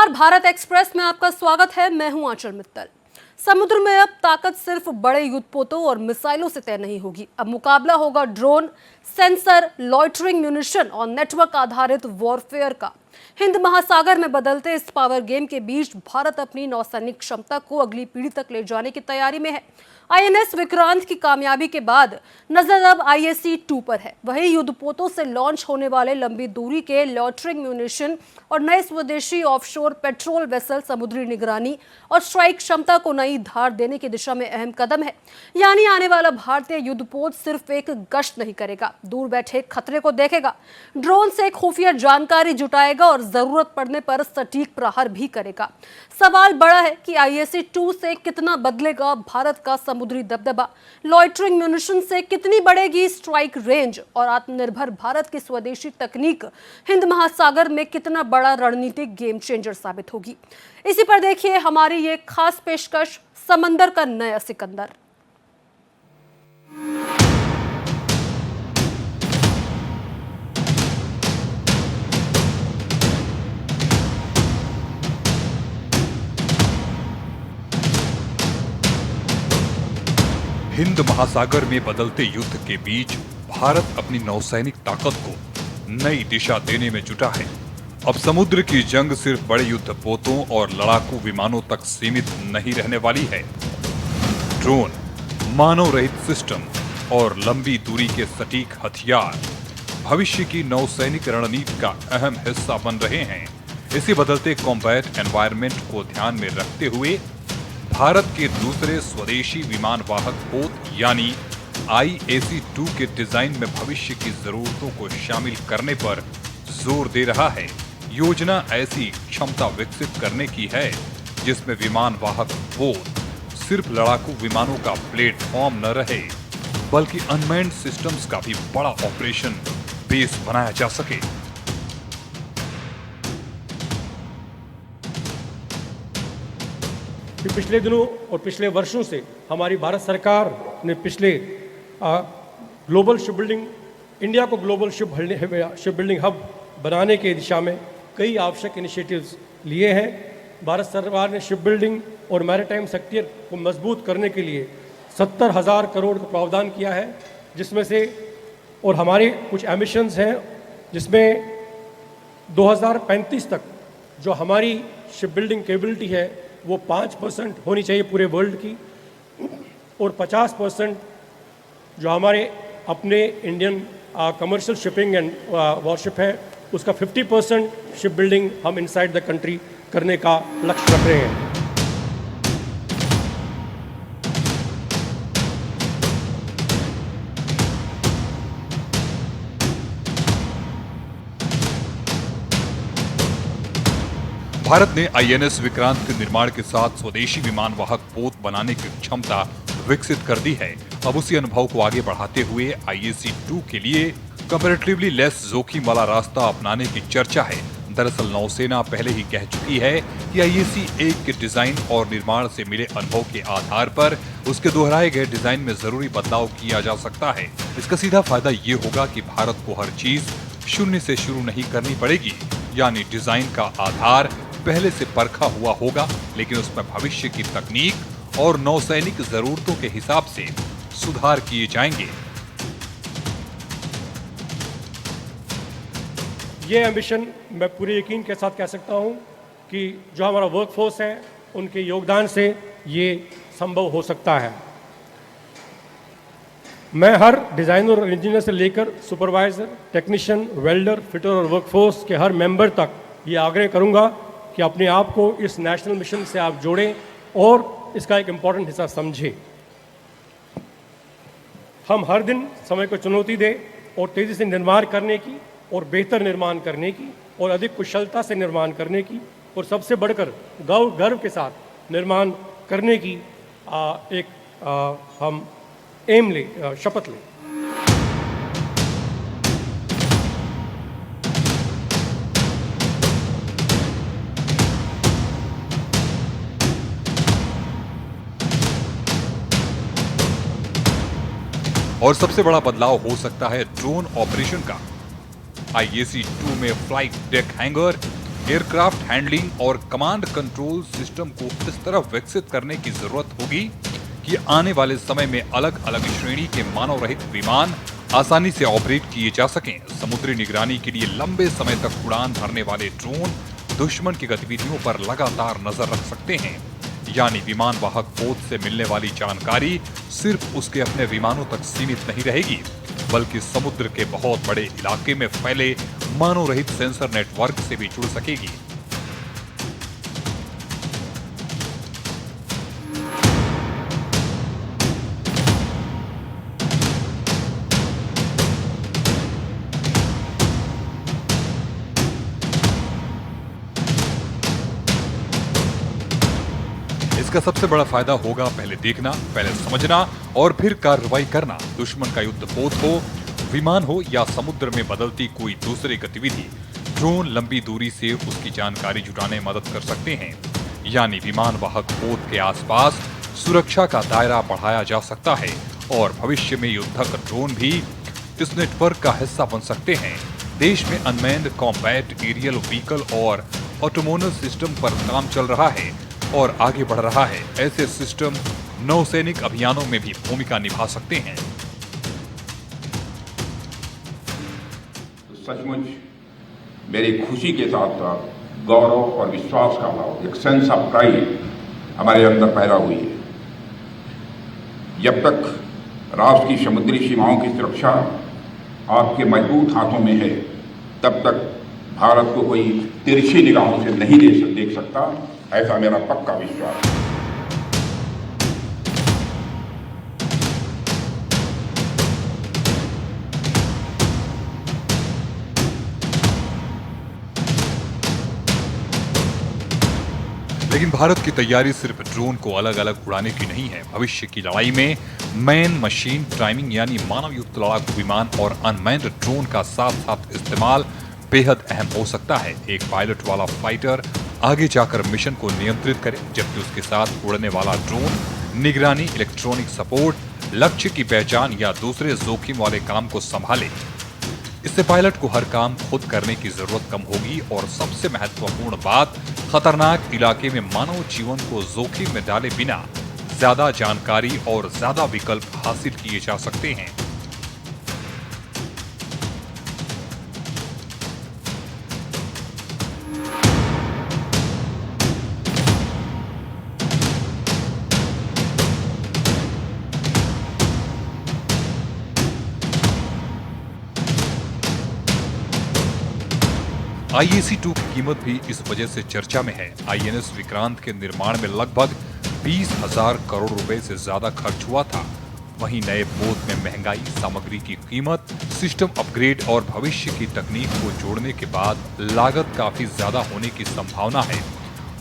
नमस्कार, भारत एक्सप्रेस में आपका स्वागत है। मैं हूं आंचल मित्तल। समुद्र में अब ताकत सिर्फ बड़े युद्धपोतों और मिसाइलों से तय नहीं होगी। अब मुकाबला होगा ड्रोन, सेंसर, लॉइटरिंग म्यूनिशन और नेटवर्क आधारित वॉरफेयर का। हिंद महासागर में बदलते इस पावर गेम के बीच भारत अपनी नौसैनिक क्षमता को अगली पीढ़ी तक ले जाने की तैयारी में है। आईएनएस विक्रांत की कामयाबी के बाद नजर अब IAC-2 पर है। वही युद्धपोतों से लॉन्च होने वाले लंबी दूरी के लॉइटरिंग म्यूनिशन और नए स्वदेशी ऑफशोर पेट्रोल वेसल समुद्री निगरानी और स्ट्राइक क्षमता को नई धार देने की दिशा में अहम कदम है। यानी आने वाला भारतीय युद्धपोत सिर्फ एक गश्त नहीं करेगा, दूर बैठे खतरे को देखेगा, ड्रोन से खुफिया जानकारी जुटाएगा और जरूरत पड़ने पर सटीक प्रहार भी करेगा। सवाल बड़ा है कि IAC-2 से कितना बदलेगा भारत का समुद्री दबदबा, लॉइटरिंग म्यूनिशन से कितनी बढ़ेगी स्ट्राइक रेंज और आत्मनिर्भर भारत की स्वदेशी तकनीक हिंद महासागर में कितना बड़ा रणनीतिक गेम चेंजर साबित होगी। इसी पर देखिए हमारी ये खास पेशकश, समंदर का नया सिकंदर। हिंद महासागर में बदलते युद्ध के बीच भारत अपनी नौसैनिक ताकत को नई दिशा देने में जुटा है। अब समुद्र की जंग सिर्फ बड़े युद्धपोतों और लड़ाकू विमानों तक सीमित नहीं रहने वाली है। ड्रोन, मानव रहित सिस्टम और लंबी दूरी के सटीक हथियार भविष्य की नौसैनिक रणनीति का अहम हिस्सा बन रहे हैं। इसी बदलते कॉम्बैट एनवायरनमेंट को ध्यान में रखते हुए भारत के दूसरे स्वदेशी विमान वाहक पोत यानी IAC-2 के डिजाइन में भविष्य की जरूरतों को शामिल करने पर जोर दे रहा है। योजना ऐसी क्षमता विकसित करने की है जिसमें विमान वाहक पोत सिर्फ लड़ाकू विमानों का प्लेटफॉर्म न रहे, बल्कि अनमैन्ड सिस्टम्स का भी बड़ा ऑपरेशन बेस बनाया जा सके। पिछले दिनों और पिछले वर्षों से हमारी भारत सरकार ने पिछले ग्लोबल शिप बिल्डिंग, इंडिया को ग्लोबल शिप बिल्डिंग हब बनाने की दिशा में कई आवश्यक इनिशिएटिव्स लिए हैं। भारत सरकार ने शिप बिल्डिंग और मैरीटाइम सेक्टर को मजबूत करने के लिए 70,000 करोड़ का प्रावधान किया है, जिसमें से और हमारे कुछ एम्बिशंस हैं जिसमें 2035 तक जो हमारी शिप बिल्डिंग कैपेबिलिटी है वो 5% होनी चाहिए पूरे वर्ल्ड की, और 50% जो हमारे अपने Indian commercial shipping and worship है उसका 50% शिप बिल्डिंग हम इनसाइड द कंट्री करने का लक्ष्य रख रहे हैं। भारत ने INS विक्रांत के निर्माण के साथ स्वदेशी विमान वाहक पोत बनाने की क्षमता विकसित कर दी है। अब उसी अनुभव को आगे बढ़ाते हुए IAC-2 के लिए कंपैरेटिवली लेस जोखिम वाला रास्ता अपनाने की चर्चा है। दरअसल नौसेना पहले ही कह चुकी है कि IAC-1 के डिजाइन और निर्माण से मिले अनुभव के आधार पर उसके दोहराए गए डिजाइन में जरूरी बदलाव किया जा सकता है। इसका सीधा फायदा ये होगा कि भारत को हर चीज शून्य से शुरू नहीं करनी पड़ेगी, यानी डिजाइन का आधार पहले से परखा हुआ होगा, लेकिन उसमें भविष्य की तकनीक और नौसैनिक जरूरतों के हिसाब से सुधार किए जाएंगे। ये एम्बिशन मैं पूरे यकीन के साथ कह सकता हूँ कि जो हमारा वर्कफोर्स है उनके योगदान से ये संभव हो सकता है। मैं हर डिज़ाइनर और इंजीनियर से लेकर सुपरवाइजर, टेक्नीशियन, वेल्डर, फिटर और वर्कफोर्स के हर मेंबर तक ये आग्रह करूँगा कि अपने आप को इस नेशनल मिशन से आप जोड़ें और इसका एक इम्पॉर्टेंट हिस्सा समझें। हम हर दिन समय को चुनौती दें और तेज़ी से निर्माण करने की और बेहतर निर्माण करने की और अधिक कुशलता से निर्माण करने की और सबसे बढ़कर गर्व के साथ निर्माण करने की हम शपथ लें। और सबसे बड़ा बदलाव हो सकता है ड्रोन ऑपरेशन का। IAC-2 में flight deck hanger, aircraft handling और कमांड कंट्रोल सिस्टम को इस तरह विकसित करने की जरूरत होगी कि आने वाले समय में अलग अलग श्रेणी के मानव रहित विमान आसानी से ऑपरेट किए जा सकें। समुद्री निगरानी के लिए लंबे समय तक उड़ान भरने वाले ड्रोन दुश्मन की गतिविधियों पर लगातार नजर रख सकते हैं। यानी विमान वाहक पोत से मिलने वाली जानकारी सिर्फ उसके अपने विमानों तक सीमित नहीं रहेगी, बल्कि समुद्र के बहुत बड़े इलाके में फैले मानव रहित सेंसर नेटवर्क से भी जुड़ सकेगी। इसका सबसे बड़ा फायदा होगा पहले देखना, पहले समझना और फिर कार्रवाई करना। दुश्मन का युद्ध पोत हो, विमान हो या समुद्र में बदलती कोई दूसरी गतिविधि, ड्रोन लंबी दूरी से उसकी जानकारी जुटाने में मदद कर सकते हैं। यानी विमान वाहक पोत के आसपास सुरक्षा का दायरा बढ़ाया जा सकता है और भविष्य में युद्धक ड्रोन भी इस नेटवर्क का हिस्सा बन सकते हैं। देश में अनमैन्ड कॉम्बैट एरियल व्हीकल और ऑटोनोमस सिस्टम पर काम चल रहा है और आगे बढ़ रहा है। ऐसे सिस्टम नौसैनिक अभियानों में भी भूमिका निभा सकते हैं। सचमुच मेरी खुशी के साथ साथ गौरव और विश्वास का भाव, एक सेंस ऑफ प्राइड हमारे अंदर पैदा हुई है। जब तक राष्ट्र की समुद्री सीमाओं की सुरक्षा आपके मजबूत हाथों में है, तब तक भारत को कोई तिरछी निगाहों से नहीं देख सकता, ऐसा मेरा पक्का विश्वास है। लेकिन भारत की तैयारी सिर्फ ड्रोन को अलग अलग उड़ाने की नहीं है। भविष्य की लड़ाई में मैन मशीन टाइमिंग यानी मानव युक्त लड़ाकू विमान और अनमैन्ड ड्रोन का साथ साथ इस्तेमाल बेहद अहम हो सकता है। एक पायलट वाला फाइटर आगे जाकर मिशन को नियंत्रित करे, जबकि उसके साथ उड़ने वाला ड्रोन निगरानी, इलेक्ट्रॉनिक सपोर्ट, लक्ष्य की पहचान या दूसरे जोखिम वाले काम को संभाले। इससे पायलट को हर काम खुद करने की जरूरत कम होगी और सबसे महत्वपूर्ण बात, खतरनाक इलाके में मानव जीवन को जोखिम में डाले बिना ज्यादा जानकारी और ज्यादा विकल्प हासिल किए जा सकते हैं। IAC-2 की कीमत भी इस वजह से चर्चा में है। INS विक्रांत के निर्माण में लगभग 20,000 करोड़ रुपए से ज्यादा खर्च हुआ था। वहीं नए पोत में महंगाई, सामग्री की कीमत, सिस्टम अपग्रेड और भविष्य की तकनीक को जोड़ने के बाद लागत काफी ज्यादा होने की संभावना है।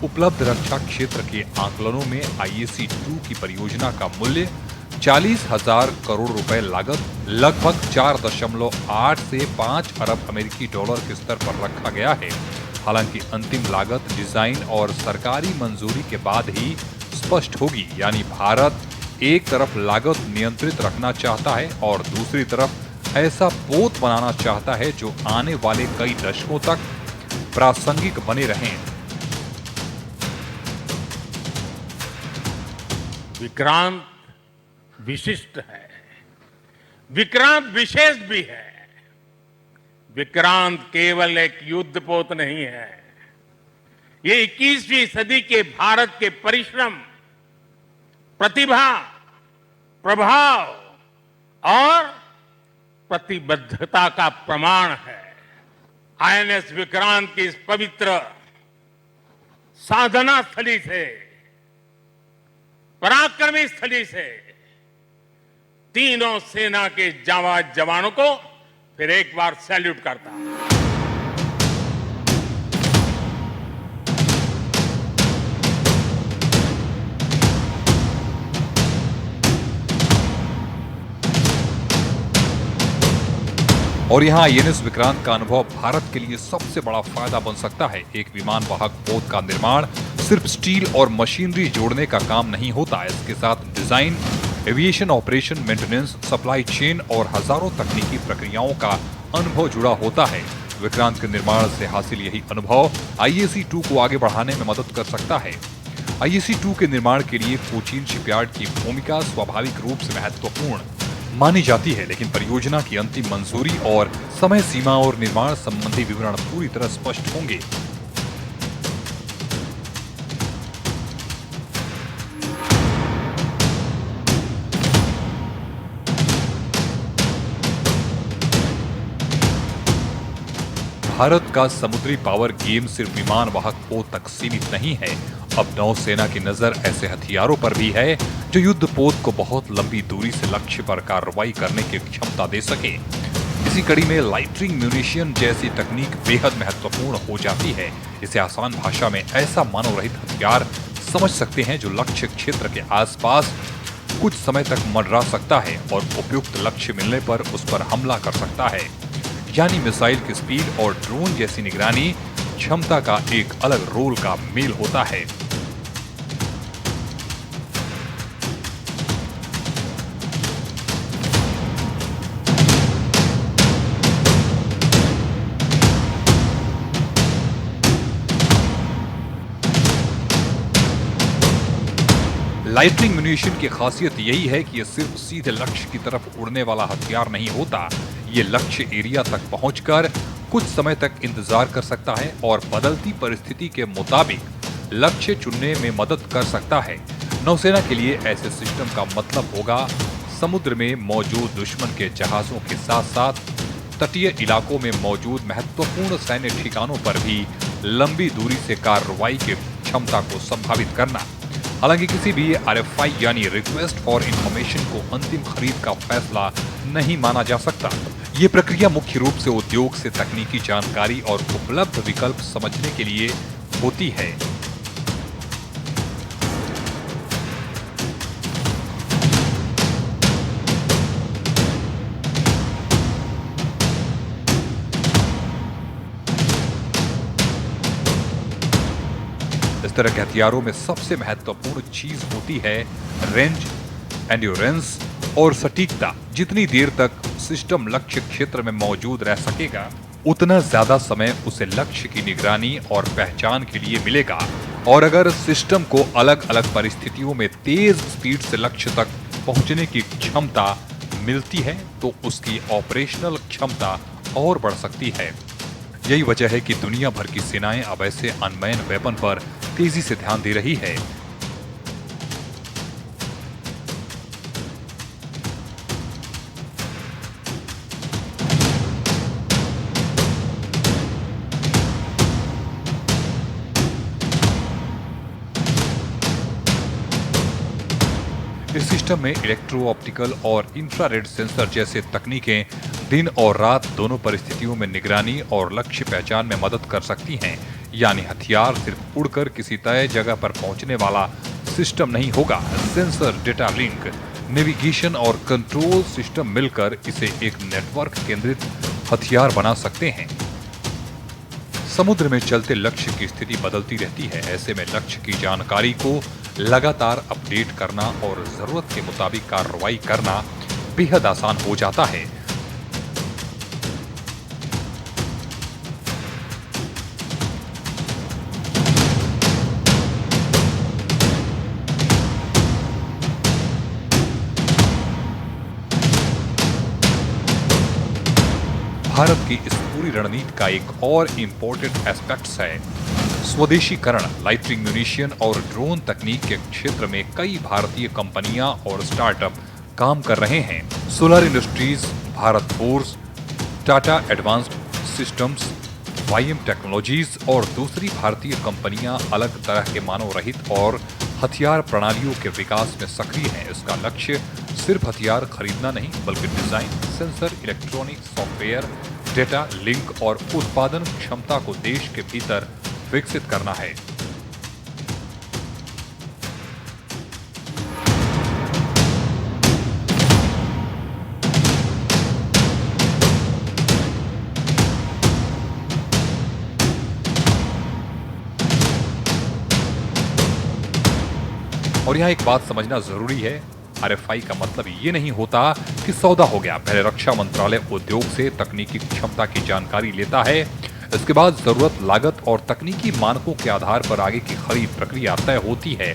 उपलब्ध रक्षा क्षेत्र के आकलनों में IAC-2 की परियोजना का मूल्य 40,000 करोड़ रुपए लागत लगभग 4.8 से 5 अरब अमेरिकी डॉलर के स्तर पर रखा गया है। हालांकि अंतिम लागत डिजाइन और सरकारी मंजूरी के बाद ही स्पष्ट होगी। यानी भारत एक तरफ लागत नियंत्रित रखना चाहता है और दूसरी तरफ ऐसा पोत बनाना चाहता है जो आने वाले कई दशकों तक प्रासंगिक बने रहें। विक्रांत विशिष्ट है, विक्रांत विशेष भी है। विक्रांत केवल एक युद्धपोत नहीं है, ये 21वीं सदी के भारत के परिश्रम, प्रतिभा, प्रभाव और प्रतिबद्धता का प्रमाण है। INS विक्रांत की इस पवित्र साधना स्थली से, पराक्रमी स्थली से तीनों सेना के जाबाज जवानों को फिर एक बार सैल्यूट करता हूं। और यहाँ INS विक्रांत का अनुभव भारत के लिए सबसे बड़ा फायदा बन सकता है। एक विमान वाहक पोत का निर्माण सिर्फ स्टील और मशीनरी जोड़ने का काम नहीं होता। इसके साथ design, aviation operation, maintenance, supply chain और हजारों तकनीकी प्रक्रियाओं का अनुभव जुड़ा होता है। विक्रांत के निर्माण से हासिल यही अनुभव IAC-2 को आगे बढ़ाने में मदद कर सकता है। IAC-2 के निर्माण के लिए कोचीन शिपयार्ड की भूमिका स्वाभाविक रूप से महत्वपूर्ण मानी जाती है, लेकिन परियोजना की अंतिम मंजूरी और समय सीमा और निर्माण संबंधी विवरण पूरी तरह स्पष्ट होंगे। भारत का समुद्री पावर गेम सिर्फ विमान वाहक पोत तक सीमित नहीं है। अब नौसेना की नजर ऐसे हथियारों पर भी है जो युद्ध पोत को बहुत लंबी दूरी से लक्ष्य पर कार्रवाई करने की क्षमता दे सके। इसी कड़ी में लाइटरिंग म्यूनिशन जैसी तकनीक बेहद महत्वपूर्ण हो जाती है। इसे आसान भाषा में ऐसा मानव रहित हथियार समझ सकते हैं जो लक्ष्य क्षेत्र के आसपास कुछ समय तक मंडरा सकता है और उपयुक्त लक्ष्य मिलने पर उस पर हमला कर सकता है। यानी मिसाइल की स्पीड और ड्रोन जैसी निगरानी क्षमता का एक अलग रोल का मेल होता है। लाइटनिंग म्यूनिशन की खासियत यही है कि यह सिर्फ सीधे लक्ष्य की तरफ उड़ने वाला हथियार नहीं होता। ये लक्ष्य एरिया तक पहुंचकर कुछ समय तक इंतजार कर सकता है और बदलती परिस्थिति के मुताबिक लक्ष्य चुनने में मदद कर सकता है। नौसेना के लिए ऐसे सिस्टम का मतलब होगा समुद्र में मौजूद दुश्मन के जहाजों के साथ साथ तटीय इलाकों में मौजूद महत्वपूर्ण सैन्य ठिकानों पर भी लंबी दूरी से कार्रवाई की क्षमता को संभावित करना। हालांकि किसी भी RFI यानी रिक्वेस्ट फॉर इंफॉर्मेशन को अंतिम खरीद का फैसला नहीं माना जा सकता। ये प्रक्रिया मुख्य रूप से उद्योग से तकनीकी जानकारी और उपलब्ध विकल्प समझने के लिए होती है। इस तरह के हथियारों में सबसे महत्वपूर्ण चीज होती है रेंज, एंड्योरेंस और सटीकता। जितनी देर तक सिस्टम लक्ष्य क्षेत्र में मौजूद रह सकेगा, उतना ज्यादा समय उसे लक्ष्य की निगरानी और पहचान के लिए मिलेगा। और अगर सिस्टम को अलग अलग परिस्थितियों में तेज स्पीड से लक्ष्य तक पहुंचने की क्षमता मिलती है, तो उसकी ऑपरेशनल क्षमता और बढ़ सकती है। यही वजह है कि दुनिया भर की सेनाएं अब ऐसे अनमैन वेपन पर तेजी से ध्यान दे रही है। इस सिस्टम में इलेक्ट्रो ऑप्टिकल और इंफ्रारेड सेंसर जैसे तकनीकें दिन और रात दोनों परिस्थितियों में निगरानी और लक्ष्य पहचान में मदद कर सकती हैं। यानी हथियार सिर्फ उड़कर किसी तय जगह पर पहुंचने वाला सिस्टम नहीं होगा। सेंसर, डेटा लिंक, नेविगेशन और कंट्रोल सिस्टम मिलकर इसे एक नेटवर्क केंद्रित हथियार बना सकते हैं। समुद्र में चलते लक्ष्य की स्थिति बदलती रहती है। ऐसे में लक्ष्य की जानकारी को लगातार अपडेट करना और जरूरत के मुताबिक कार्रवाई करना बेहद आसान हो जाता है। भारत की इस पूरी रणनीति का एक और इम्पोर्टेंट एस्पेक्ट्स है स्वदेशीकरण। लाइटरिंग म्यूनिशन और ड्रोन तकनीक के क्षेत्र में कई भारतीय कंपनियां और स्टार्टअप काम कर रहे हैं। Solar industries, Bharat force, Tata advanced systems, YM technologies और दूसरी भारतीय कंपनियां अलग तरह के मानव रहित और हथियार प्रणालियों के विकास में सक्रिय हैं। इसका लक्ष्य सिर्फ हथियार खरीदना नहीं, बल्कि design, sensor, electronic, software, data link और उत्पादन क्षमता को देश के भीतर विकसित करना है। और यहाँ एक बात समझना जरूरी है, RFI का मतलब ये नहीं होता कि सौदा हो गया। पहले रक्षा मंत्रालय उद्योग से तकनीकी क्षमता की जानकारी लेता है, इसके बाद जरूरत, लागत और तकनीकी मानकों के आधार पर आगे की खरीद प्रक्रिया तय होती है।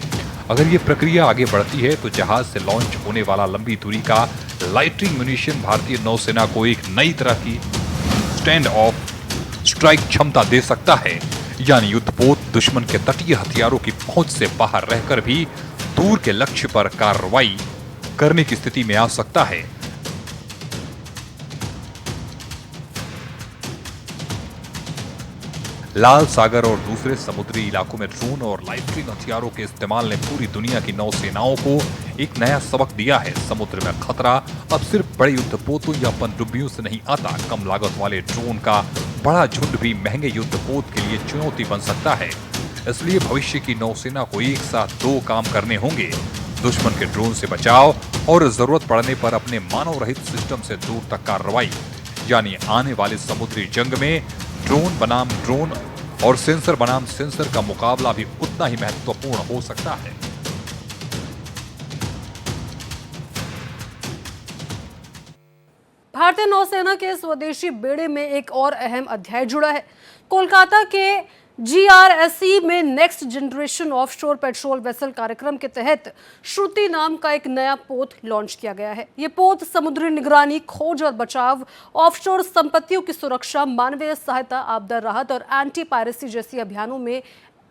अगर ये प्रक्रिया आगे बढ़ती है तो जहाज से लॉन्च होने वाला लंबी दूरी का लाइटनिंग म्यूनिशन भारतीय नौसेना को एक नई तरह की स्टैंड ऑफ स्ट्राइक क्षमता दे सकता है, यानी युद्धपोत दुश्मन के तटीय हथियारों की पहुंच से बाहर रहकर भी दूर के लक्ष्य पर कार्रवाई करने की स्थिति में आ सकता है। लाल सागर और दूसरे समुद्री इलाकों में ड्रोन और लाइटनिंग हथियारों के इस्तेमाल ने पूरी दुनिया की नौसेनाओं को एक नया सबक दिया है। समुद्र में खतरा अब सिर्फ बड़े युद्धपोतों या पनडुब्बियों से नहीं आता। कम लागत वाले ड्रोन का बड़ा झुंड भी महंगे युद्धपोत के लिए चुनौती बन सकता है। इसलिए भविष्य की नौसेना को एक साथ दो काम करने होंगे: दुश्मन के ड्रोन से बचाव और जरूरत पड़ने पर अपने मानव रहित सिस्टम से दूर तक कार्रवाई। यानी आने वाले समुद्री जंग में ड्रोन बनाम ड्रोन और सेंसर बनाम सेंसर का मुकाबला भी उतना ही महत्वपूर्ण हो सकता है। भारतीय नौसेना के स्वदेशी बेड़े में एक और अहम अध्याय जुड़ा है। कोलकाता के GRSE में next generation offshore patrol vessel कार्यक्रम के तहत श्रुति नाम का एक नया पोत लॉन्च किया गया है। ये पोत समुद्री निगरानी, खोज और बचाव, ऑफशोर संपत्तियों की सुरक्षा, मानवीय सहायता, आपदा राहत और एंटी पायरेसी जैसी अभियानों में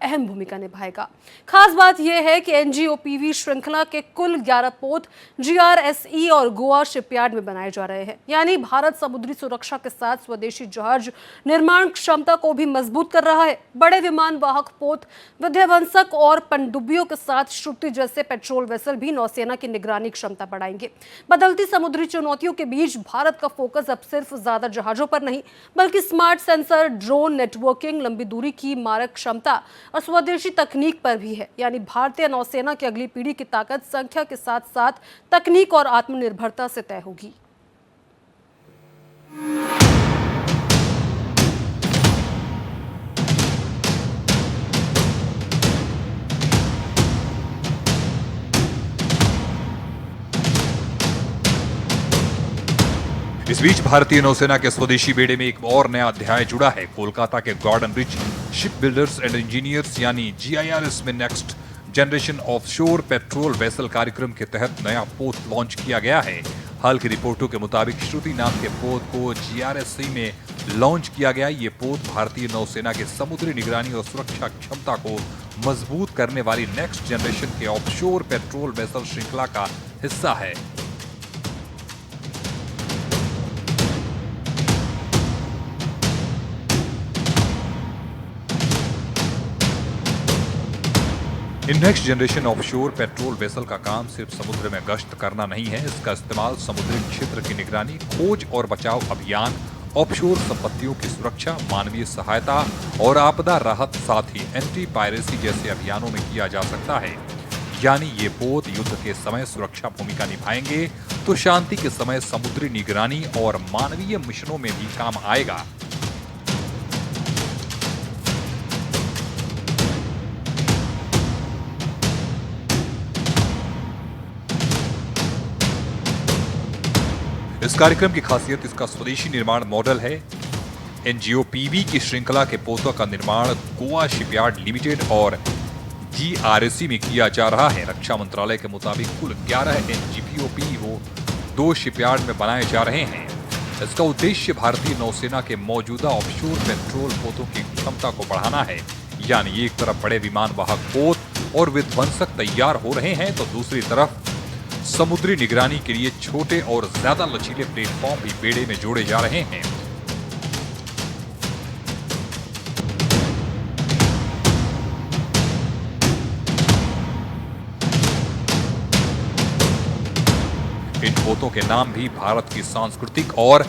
अहम भूमिका निभाएगा। खास बात यह है कि NGOPV श्रृंखला के कुल 11 पोत GRSE और गोवा शिपयार्ड में बनाए जा रहे हैं। यानी भारत समुद्री सुरक्षा के साथ स्वदेशी जहाज निर्माण क्षमता को भी मजबूत कर रहा है। बड़े विमान वाहक पोत, विध्वंसक और पनडुब्बियों के साथ श्रुति जैसे पेट्रोल वेसल भी नौसेना की निगरानी क्षमता बढ़ाएंगे। बदलती समुद्री चुनौतियों के बीच भारत का फोकस अब सिर्फ ज्यादा जहाजों पर नहीं, बल्कि स्मार्ट सेंसर, ड्रोन नेटवर्किंग, लंबी दूरी की मारक क्षमता और स्वदेशी तकनीक पर भी है। यानी भारतीय नौसेना की अगली पीढ़ी की ताकत संख्या के साथ साथ तकनीक और आत्मनिर्भरता से तय होगी। इस बीच भारतीय नौसेना के स्वदेशी बेड़े में एक और नया अध्याय जुड़ा है। कोलकाता के Garden Reach Shipbuilders and Engineers यानी GIRS में next generation offshore patrol vessel कार्यक्रम के तहत नया पोत लॉन्च किया गया है। हाल की रिपोर्टों के मुताबिक श्रुति नाम के पोत को GRSE में लॉन्च किया गया। ये पोत भारतीय नौसेना के समुद्री निगरानी और सुरक्षा क्षमता को मजबूत करने वाली नेक्स्ट जनरेशन के ऑफशोर पेट्रोल वेसल श्रृंखला का हिस्सा है। In next generation offshore patrol vessel का काम सिर्फ समुद्र में गश्त करना नहीं है। इसका इस्तेमाल समुद्री क्षेत्र की निगरानी, खोज और बचाव अभियान, ऑफशोर संपत्तियों की सुरक्षा, मानवीय सहायता और आपदा राहत, साथ ही एंटी पायरेसी जैसे अभियानों में किया जा सकता है। यानी ये पोत युद्ध के समय सुरक्षा भूमिका निभाएंगे तो शांति के समय समुद्री निगरानी और मानवीय मिशनों में भी काम आएगा। इस कार्यक्रम की खासियत इसका स्वदेशी निर्माण मॉडल है। NGOPV की श्रृंखला के पोतों का निर्माण गोवा शिपयार्ड लिमिटेड और GRSE में किया जा रहा है। रक्षा मंत्रालय के मुताबिक कुल 11 NGOPV 2 शिपयार्ड में बनाए जा रहे हैं। इसका उद्देश्य भारतीय नौसेना के मौजूदा ऑफशोर पेट्रोल पोतों की क्षमता को बढ़ाना है। यानी एक तरफ बड़े विमान वाहक पोत और विध्वंसक तैयार हो रहे हैं तो दूसरी तरफ समुद्री निगरानी के लिए छोटे और ज्यादा लचीले प्लेटफॉर्म भी बेड़े में जोड़े जा रहे हैं। इन पोतों के नाम भी भारत की सांस्कृतिक और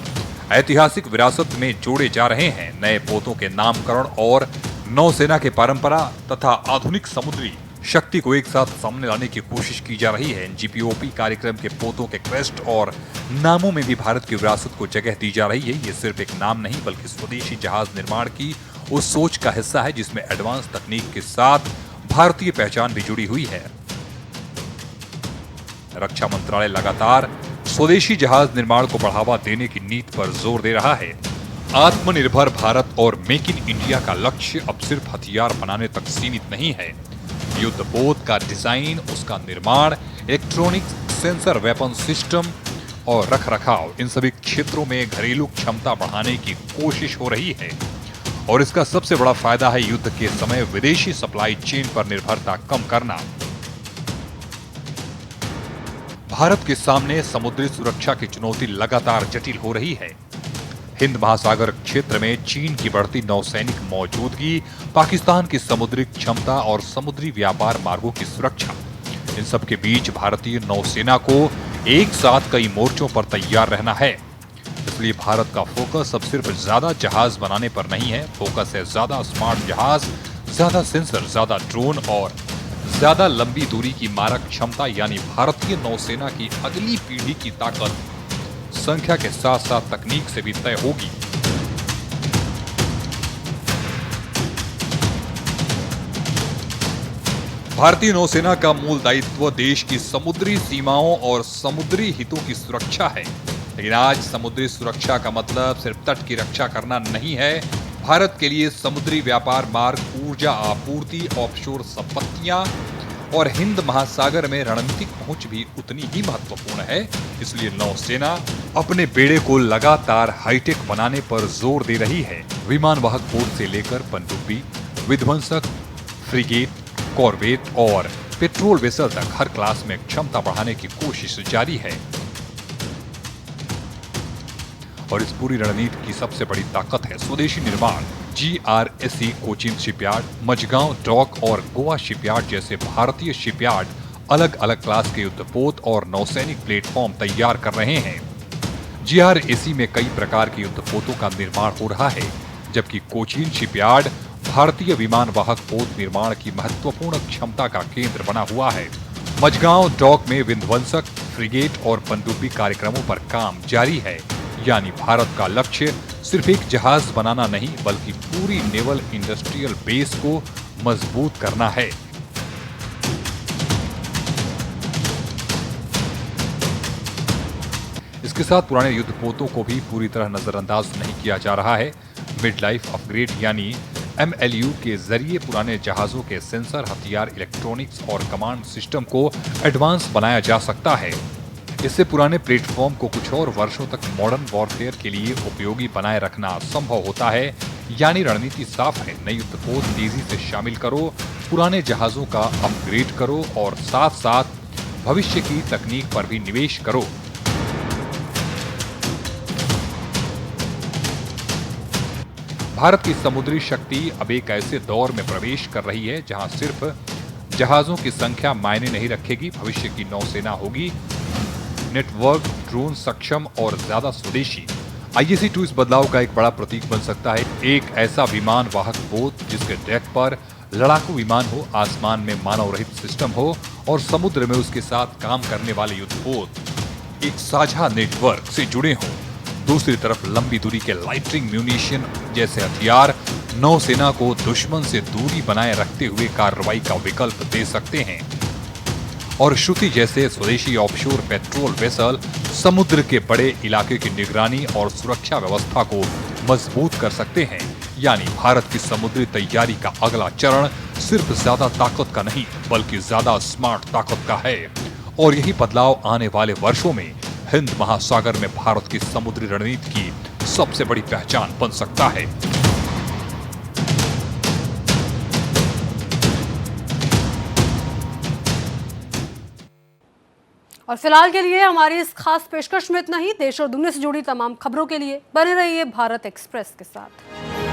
ऐतिहासिक विरासत में जोड़े जा रहे हैं। नए पोतों के नामकरण और नौसेना के परंपरा तथा आधुनिक समुद्री शक्ति को एक साथ सामने लाने की कोशिश की जा रही है। NGOPV कार्यक्रम के पोतों के क्रेस्ट और नामों में भी भारत की विरासत को जगह दी जा रही है। ये सिर्फ एक नाम नहीं बल्कि स्वदेशी जहाज निर्माण की उस सोच का हिस्सा है जिसमें एडवांस तकनीक के साथ भारतीय पहचान भी जुड़ी हुई है। रक्षा मंत्रालय लगातार स्वदेशी जहाज निर्माण को बढ़ावा देने की नीति पर जोर दे रहा है। आत्मनिर्भर भारत और मेक इन इंडिया का लक्ष्य अब सिर्फ हथियार बनाने तक सीमित नहीं है। युद्धपोत का डिजाइन, उसका निर्माण, इलेक्ट्रॉनिक्स, सेंसर, वेपन सिस्टम और रखरखाव, इन सभी क्षेत्रों में घरेलू क्षमता बढ़ाने की कोशिश हो रही है। और इसका सबसे बड़ा फायदा है युद्ध के समय विदेशी सप्लाई चेन पर निर्भरता कम करना। भारत के सामने समुद्री सुरक्षा की चुनौती लगातार जटिल हो रही है। हिंद महासागर क्षेत्र में चीन की बढ़ती नौसैनिक मौजूदगी, पाकिस्तान की समुद्री क्षमता और समुद्री व्यापार मार्गों की सुरक्षा, इन सब के बीच भारतीय नौसेना को एक साथ कई मोर्चों पर तैयार रहना है। इसलिए भारत का फोकस अब सिर्फ ज्यादा जहाज बनाने पर नहीं है। फोकस है ज्यादा स्मार्ट जहाज, ज्यादा सेंसर, ज्यादा ड्रोन और ज्यादा लंबी दूरी की मारक क्षमता, यानी भारतीय नौसेना की अगली पीढ़ी की ताकत संख्या के साथ साथ तकनीक से भी तय होगी। भारतीय नौसेना का मूल दायित्व देश की समुद्री सीमाओं और समुद्री हितों की सुरक्षा है। लेकिन आज समुद्री सुरक्षा का मतलब सिर्फ तट की रक्षा करना नहीं है। भारत के लिए समुद्री व्यापार मार्ग, ऊर्जा आपूर्ति, ऑफशोर संपत्तियां और हिंद महासागर में रणनीतिक पहुंच भी उतनी ही महत्वपूर्ण है। इसलिए नौसेना अपने बेड़े को लगातार हाईटेक बनाने पर जोर दे रही है। विमान वाहक पोत से लेकर पनडुब्बी, विध्वंसक, फ्रिगेट, कॉर्वेट और पेट्रोल वेसल तक हर क्लास में क्षमता बढ़ाने की कोशिश जारी है। और इस पूरी रणनीति की सबसे बड़ी ताकत है स्वदेशी निर्माण। GRSE Cochin Shipyard, Mazagon Dock और गोवा शिपयार्ड जैसे भारतीय शिपयार्ड अलग अलग क्लास के युद्धपोत और नौसैनिक प्लेटफॉर्म तैयार कर रहे हैं। GRSE में कई प्रकार के युद्धपोतों का निर्माण हो रहा है, जबकि कोचीन शिपयार्ड भारतीय विमान वाहक पोत निर्माण की महत्वपूर्ण क्षमता का केंद्र बना हुआ है। मझगांव डॉक में विध्वंसक, फ्रिगेट और पनडुब्बी कार्यक्रमों पर काम जारी है। यानी भारत का लक्ष्य सिर्फ एक जहाज बनाना नहीं, बल्कि पूरी नेवल इंडस्ट्रियल बेस को मजबूत करना है। इसके साथ पुराने युद्धपोतों को भी पूरी तरह नजरअंदाज नहीं किया जा रहा है। मिड लाइफ अपग्रेड यानी MLU के जरिए पुराने जहाजों के सेंसर, हथियार, इलेक्ट्रॉनिक्स और कमांड सिस्टम को एडवांस बनाया जा सकता है। इससे पुराने प्लेटफॉर्म को कुछ और वर्षों तक मॉडर्न वॉरफेयर के लिए उपयोगी बनाए रखना संभव होता है। यानी रणनीति साफ है, नई युद्धपोत तेजी से शामिल करो, पुराने जहाजों का अपग्रेड करो और साथ साथ भविष्य की तकनीक पर भी निवेश करो। भारत की समुद्री शक्ति अब एक ऐसे दौर में प्रवेश कर रही है जहां सिर्फ जहाजों की संख्या मायने नहीं रखेगी। भविष्य की नौसेना होगी नेटवर्क, ड्रोन सक्षम और ज्यादा स्वदेशी। ISE-2 इस बदलाव का एक बड़ा प्रतीक बन सकता है। एक ऐसा विमान वाहक पोत जिसके डेक पर लड़ाकू विमान हो, आसमान में मानव रहित सिस्टम हो और समुद्र में उसके साथ काम करने वाले युद्धपोत एक साझा नेटवर्क से जुड़े हों। दूसरी तरफ लंबी दूरी के लाइटनिंग म्यूनिशन जैसे हथियार नौसेना को दुश्मन से दूरी बनाए रखते हुए कार्रवाई का विकल्प दे सकते हैं। और श्रुति जैसे स्वदेशी ऑफशोर पेट्रोल वेसल समुद्र के बड़े इलाके की निगरानी और सुरक्षा व्यवस्था को मजबूत कर सकते हैं। यानी भारत की समुद्री तैयारी का अगला चरण सिर्फ ज्यादा ताकत का नहीं, बल्कि ज्यादा स्मार्ट ताकत का है। और यही बदलाव आने वाले वर्षों में हिंद महासागर में भारत की समुद्री रणनीति की सबसे बड़ी पहचान बन सकता है। और फिलहाल के लिए हमारी इस खास पेशकश में इतना ही। देश और दुनिया से जुड़ी तमाम खबरों के लिए बने रहिए भारत एक्सप्रेस के साथ।